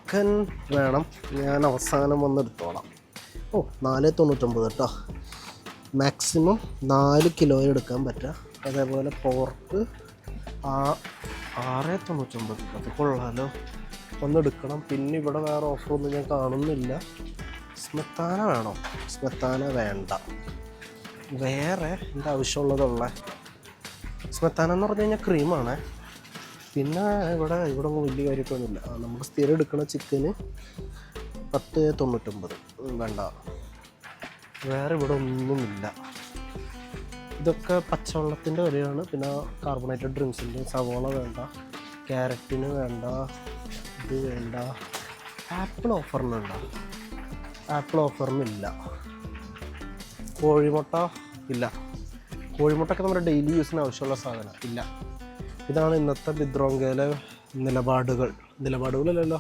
Chicken വേണം, ഞാൻ അവസാനം വന്നെടുത്തോളാം. 4.99 കേട്ടോ. മാക്സിമം 4 കിലോ എടുക്കാൻ പറ്റുക. അതേപോലെ പോർക്ക് 6.99. അത് കൊള്ളാമല്ലോ, ഒന്നെടുക്കണം. പിന്നെ ഇവിടെ വേറെ ഓഫറൊന്നും ഞാൻ കാണുന്നില്ല. സ്മെത്താന വേണോ? സ്മെത്താന വേണ്ട, വേറെ എൻ്റെ ആവശ്യമുള്ളതുള്ള സ്മെത്താന എന്ന് പറഞ്ഞു കഴിഞ്ഞാൽ ക്രീമാണ്. പിന്നെ ഇവിടെ വലിയ കാര്യമൊന്നുമില്ല. നമുക്ക് സ്ഥിരം എടുക്കുന്ന ചിക്കന് 10.99 വേണ്ട. വേറെ ഇവിടെ ഒന്നുമില്ല. ഇതൊക്കെ പച്ചവെള്ളത്തിൻ്റെ വിലയാണ്. പിന്നെ കാർബണേറ്റഡ് ഡ്രിങ്ക്സിൻ്റെ. സവോള വേണ്ട, ക്യാരറ്റിന് വേണ്ട, ഇത് വേണ്ട. ആപ്പിൾ ഓഫറിനുണ്ടോ? ആപ്പിൾ ഓഫറിനില്ല. കോഴിമുട്ട ഇല്ല. കോഴിമുട്ടയൊക്കെ നമ്മുടെ ഡെയിലി യൂസിന് ആവശ്യമുള്ള സാധനം ഇല്ല. ഇതാണ് ഇന്നത്തെ ബിദ്രോങ്കയിലെ നിലപാടുകളല്ലല്ലോ.